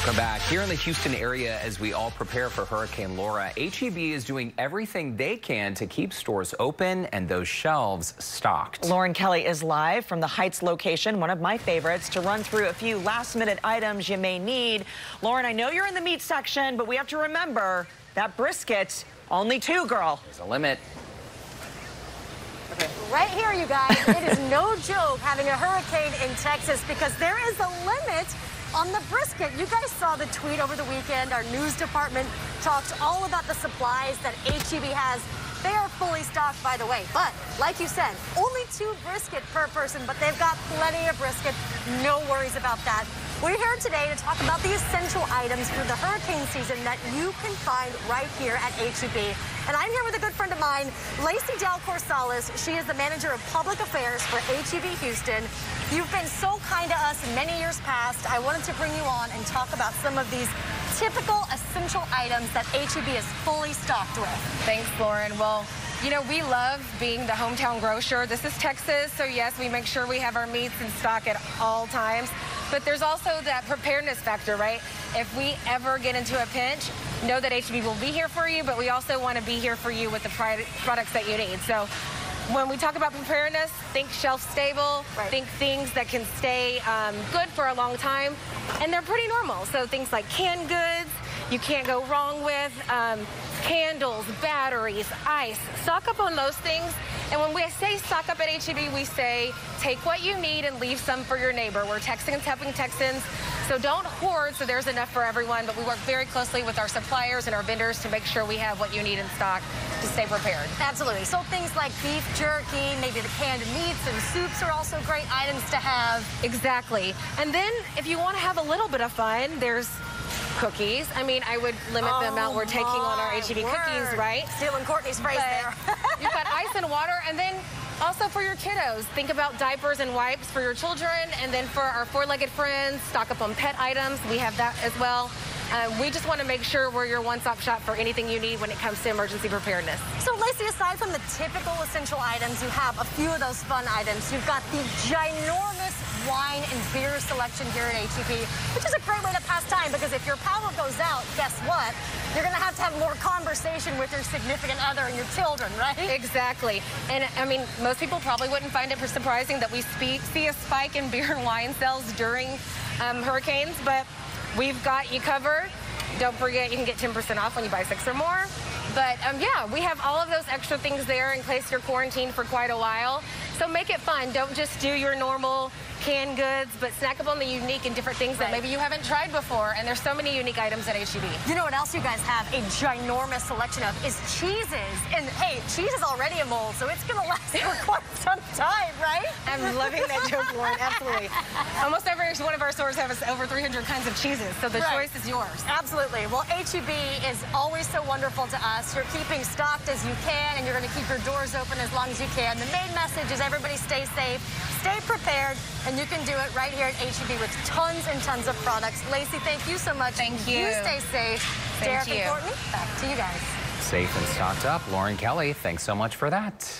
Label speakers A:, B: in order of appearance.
A: Welcome back. Here in the Houston area, as we all prepare for Hurricane Laura, H-E-B is doing everything they can to keep stores open and those shelves stocked.
B: Lauren Kelly is live from the Heights location, one of my favorites, to run through a few last-minute items you may need. Lauren, I know you're in the meat section, but we have to remember that brisket, only 2, girl.
A: There's a limit.
C: Right here, you guys, it is no joke having a hurricane in Texas because there is a limit on the brisket. You guys saw the tweet over the weekend. Our news department talked all about the supplies that H-E-B has. They are fully stocked, by the way. But like you said, only 2 brisket per person, but they've got plenty of brisket. No worries about that. We're here today to talk about the essential items for the hurricane season that you can find right here at H-E-B. And I'm here with a good friend of mine, Lacey Del-Corsalis. She is the manager of public affairs for H-E-B Houston. You've been so kind to us in many years past. I wanted to bring you on and talk about some of these typical essential items that H-E-B is fully stocked with.
D: Thanks, Lauren. Well, you know, we love being the hometown grocer. This is Texas, so yes, we make sure we have our meats in stock at all times. But there's also that preparedness factor, right? If we ever get into a pinch, know that H-E-B will be here for you, but we also want to be here for you with the products that you need. So when we talk about preparedness, think shelf stable, think things that can stay good for a long time, and they're pretty normal. So things like canned goods, you can't go wrong with, candles, batteries, ice. Stock up on those things. And when we say stock up at H-E-B, we say take what you need and leave some for your neighbor. We're Texans helping Texans, so don't hoard so there's enough for everyone. But we work very closely with our suppliers and our vendors to make sure we have what you need in stock to stay prepared.
C: Absolutely. So things like beef jerky, maybe the canned meats and soups are also great items to have.
D: Exactly. And then if you want to have a little bit of fun, there's cookies. I mean, I would limit the amount we're taking on our H-E-B cookies, right?
C: Stealing Courtney's phrase there.
D: You've got ice and water, and then also for your kiddos, think about diapers and wipes for your children, and then for our 4-legged friends, stock up on pet items. We have that as well. We just want to make sure we're your one-stop shop for anything you need when it comes to emergency preparedness.
C: So, Lacey, aside from the typical essential items, you have a few of those fun items. You've got the ginormous wine and beer selection here at H-E-B, which is a great way to pass time because if your power goes out, guess what? You're going to have more conversation with your significant other and your children, right?
D: Exactly. And, I mean, most people probably wouldn't find it surprising that we see a spike in beer and wine sales during hurricanes, but we've got you covered. Don't forget, you can get 10% off when you buy 6 or more. But, yeah, we have all of those extra things there in case you're quarantined for quite a while. So make it fun. Don't just do your normal canned goods, but snack up on the unique and different things that maybe you haven't tried before. And there's so many unique items at H-E-B.
C: You know what else you guys have a ginormous selection of is cheeses. And, hey, cheese is already a mold, so it's going to last for quite some time, right?
D: I'm loving that joke, Lauren. Absolutely. Almost every one of our stores has over 300 kinds of cheeses, so the choice is yours.
C: Absolutely. Well, H-E-B is always so wonderful to us. You're keeping stocked as you can, and you're going to keep your doors open as long as you can. The main message is everybody stay safe, stay prepared, and you can do it right here at H-E-B with tons and tons of products. Lacey, thank you so much.
D: Thank you.
C: You stay safe. Derek and Courtney, back to you guys.
A: Safe and stocked up. Lauren Kelly, thanks so much for that.